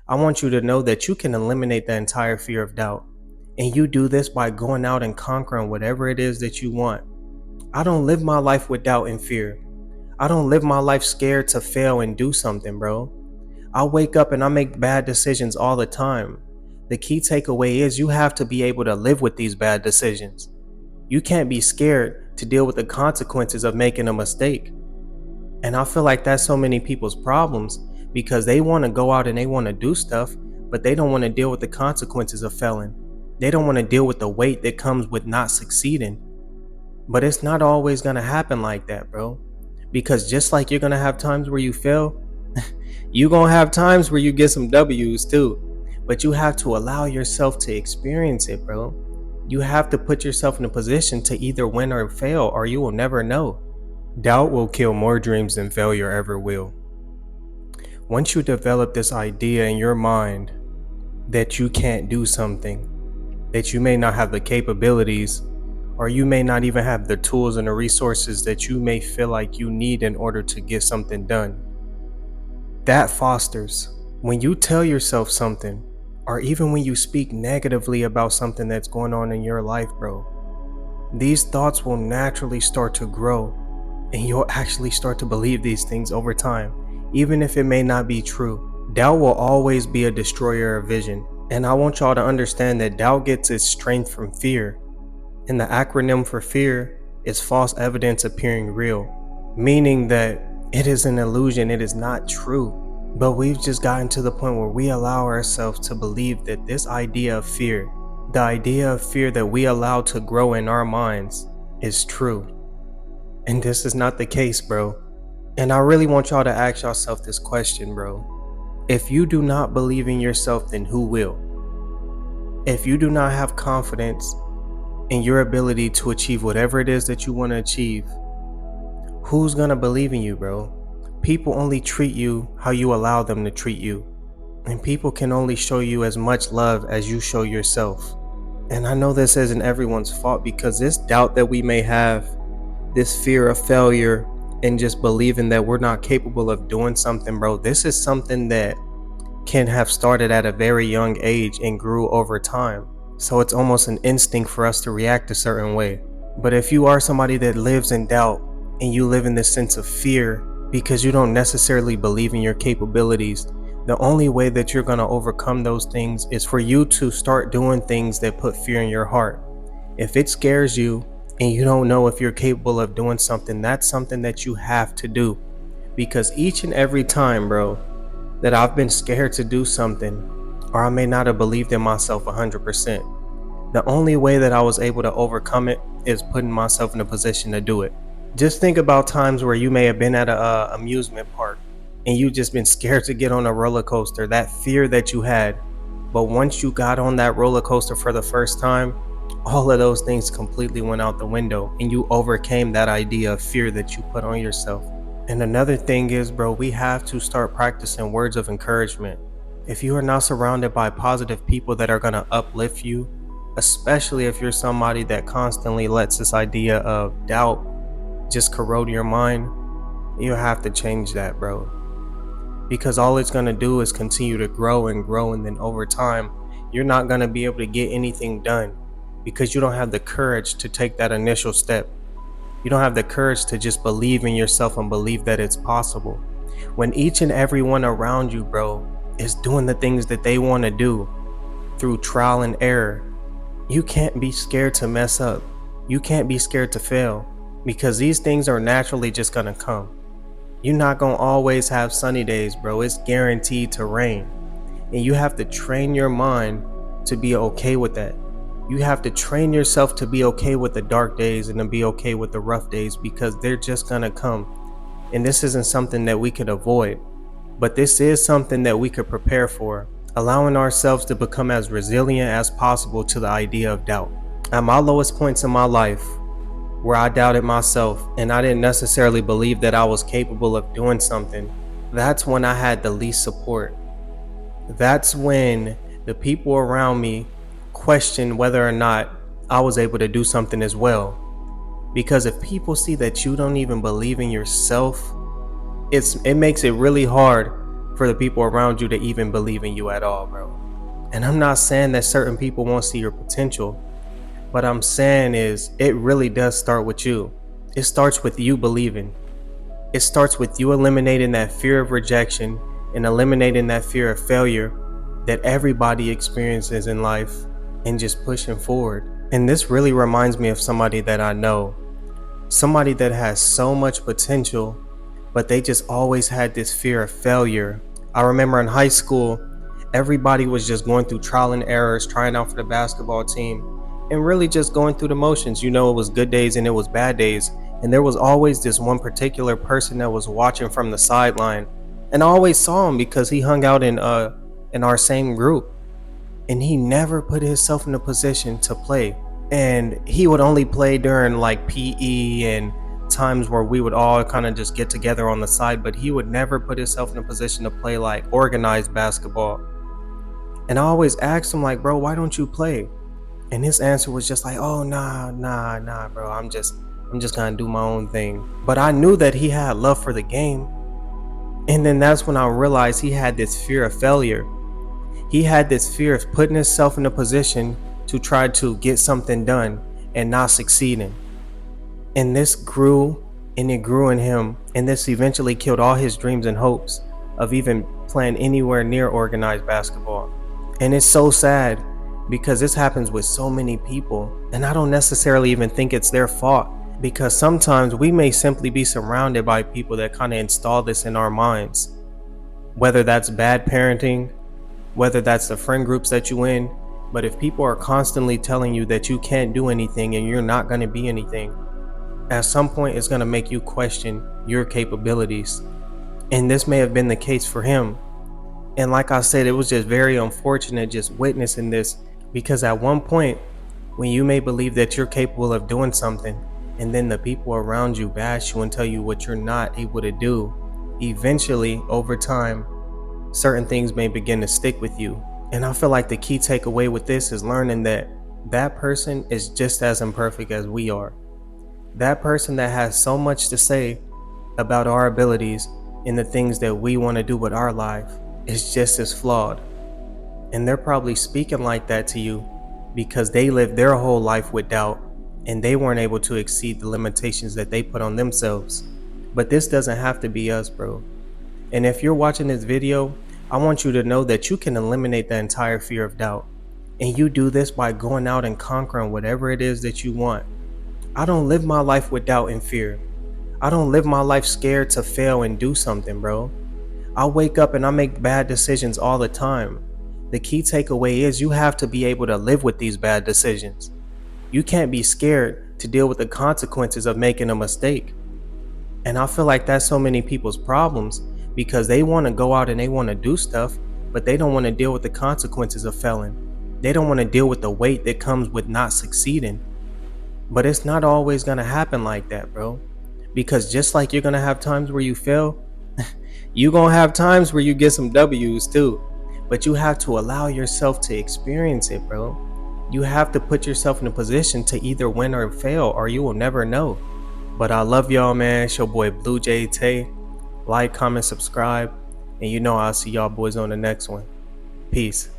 I want you to know that you can eliminate the entire fear of doubt. And you do this by going out and conquering whatever it is that you want. I don't live my life with doubt and fear. I don't live my life scared to fail and do something, bro. I wake up and I make bad decisions all the time. The key takeaway is you have to be able to live with these bad decisions. You can't be scared to deal with the consequences of making a mistake. And I feel like that's so many people's problems because they want to go out and they want to do stuff, but they don't want to deal with the consequences of failing. They don't want to deal with the weight that comes with not succeeding. But it's not always going to happen like that, bro. Because just like you're going to have times where you fail, you're going to have times where you get some W's too. But you have to allow yourself to experience it, bro. You have to put yourself in a position to either win or fail, or you will never know. Doubt will kill more dreams than failure ever will. Once you develop this idea in your mind that you can't do something, that you may not have the capabilities, or you may not even have the tools and the resources that you may feel like you need in order to get something done, that fosters when you tell yourself something, or even when you speak negatively about something that's going on in your life, bro, these thoughts will naturally start to grow, and you'll actually start to believe these things over time, even if it may not be true. Doubt will always be a destroyer of vision, and I want y'all to understand that doubt gets its strength from fear, and the acronym for fear is false evidence appearing real, meaning that it is an illusion, it is not true. But we've just gotten to the point where we allow ourselves to believe that this idea of fear, the idea of fear that we allow to grow in our minds, is true. And this is not the case, bro. And I really want y'all to ask yourself this question, bro. If you do not believe in yourself, then who will? If you do not have confidence in your ability to achieve whatever it is that you want to achieve, who's gonna believe in you, bro? People only treat you how you allow them to treat you. And people can only show you as much love as you show yourself. And I know this isn't everyone's fault, because this doubt that we may have, this fear of failure, and just believing that we're not capable of doing something, bro, this is something that can have started at a very young age and grew over time. So it's almost an instinct for us to react a certain way. But if you are somebody that lives in doubt and you live in this sense of fear because you don't necessarily believe in your capabilities, the only way that you're going to overcome those things is for you to start doing things that put fear in your heart. If it scares you and you don't know if you're capable of doing something, that's something that you have to do. Because each and every time, bro, that I've been scared to do something, or I may not have believed in myself 100%, the only way that I was able to overcome it is putting myself in a position to do it. Just think about times where you may have been at a amusement park and you just been scared to get on a roller coaster, that fear that you had. But once you got on that roller coaster for the first time, all of those things completely went out the window and you overcame that idea of fear that you put on yourself. And another thing is, bro, we have to start practicing words of encouragement. If you are not surrounded by positive people that are going to uplift you, especially if you're somebody that constantly lets this idea of doubt just corrode your mind, you have to change that, bro. Because all it's going to do is continue to grow, and then over time, you're not going to be able to get anything done because you don't have the courage to take that initial step. You don't have the courage to just believe in yourself and believe that it's possible. When each and everyone around you, bro, is doing the things that they want to do through trial and error, you can't be scared to mess up. You can't be scared to fail, because these things are naturally just gonna come. You're not gonna always have sunny days, bro. It's guaranteed to rain. And you have to train your mind to be okay with that. You have to train yourself to be okay with the dark days and to be okay with the rough days, because they're just gonna come. And this isn't something that we could avoid, but this is something that we could prepare for, allowing ourselves to become as resilient as possible to the idea of doubt. At my lowest points in my life, where I doubted myself and I didn't necessarily believe that I was capable of doing something, that's when I had the least support. That's when the people around me questioned whether or not I was able to do something as well. Because if people see that you don't even believe in yourself, it makes it really hard for the people around you to even believe in you at all, bro. And I'm not saying that certain people won't see your potential, but I'm saying is it really does start with you. It starts with you believing. It starts with you eliminating that fear of rejection and eliminating that fear of failure that everybody experiences in life and just pushing forward. And this really reminds me of somebody that I know, somebody that has so much potential, but they just always had this fear of failure. I remember in high school, everybody was just going through trial and errors, trying out for the basketball team, and really just going through the motions. You know, it was good days and it was bad days. And there was always this one particular person that was watching from the sideline. And I always saw him because he hung out in our same group. And he never put himself in a position to play. And he would only play during like PE and times where we would all kind of just get together on the side, but he would never put himself in a position to play like organized basketball. And I always asked him like, bro, why don't you play? And his answer was just like, oh, nah, bro. I'm just gonna do my own thing. But I knew that he had love for the game. And then that's when I realized he had this fear of failure. He had this fear of putting himself in a position to try to get something done and not succeeding. And this grew and it grew in him. And this eventually killed all his dreams and hopes of even playing anywhere near organized basketball. And it's so sad because this happens with so many people. And I don't necessarily even think it's their fault, because sometimes we may simply be surrounded by people that kind of install this in our minds. Whether that's bad parenting, whether that's the friend groups that you in. But if people are constantly telling you that you can't do anything and you're not going to be anything, at some point it's going to make you question your capabilities. And this may have been the case for him. And like I said, it was just very unfortunate just witnessing this, because at one point when you may believe that you're capable of doing something, and then the people around you bash you and tell you what you're not able to do, eventually over time certain things may begin to stick with you. And I feel like the key takeaway with this is learning that that person is just as imperfect as we are. That person that has so much to say about our abilities and the things that we want to do with our life is just as flawed. And they're probably speaking like that to you because they lived their whole life with doubt and they weren't able to exceed the limitations that they put on themselves. But this doesn't have to be us, bro. And if you're watching this video, I want you to know that you can eliminate the entire fear of doubt. And you do this by going out and conquering whatever it is that you want. I don't live my life with doubt and fear. I don't live my life scared to fail and do something, bro. I wake up and I make bad decisions all the time. The key takeaway is you have to be able to live with these bad decisions. You can't be scared to deal with the consequences of making a mistake. And I feel like that's so many people's problems, because they want to go out and they want to do stuff, but they don't want to deal with the consequences of failing. They don't want to deal with the weight that comes with not succeeding. But it's not always going to happen like that, bro. Because just like you're going to have times where you fail, you're going to have times where you get some W's too. But you have to allow yourself to experience it, bro. You have to put yourself in a position to either win or fail, or you will never know. But I love y'all, man. It's your boy Blue Jay Tay. Like, comment, subscribe, and you know I'll see y'all boys on the next one. Peace.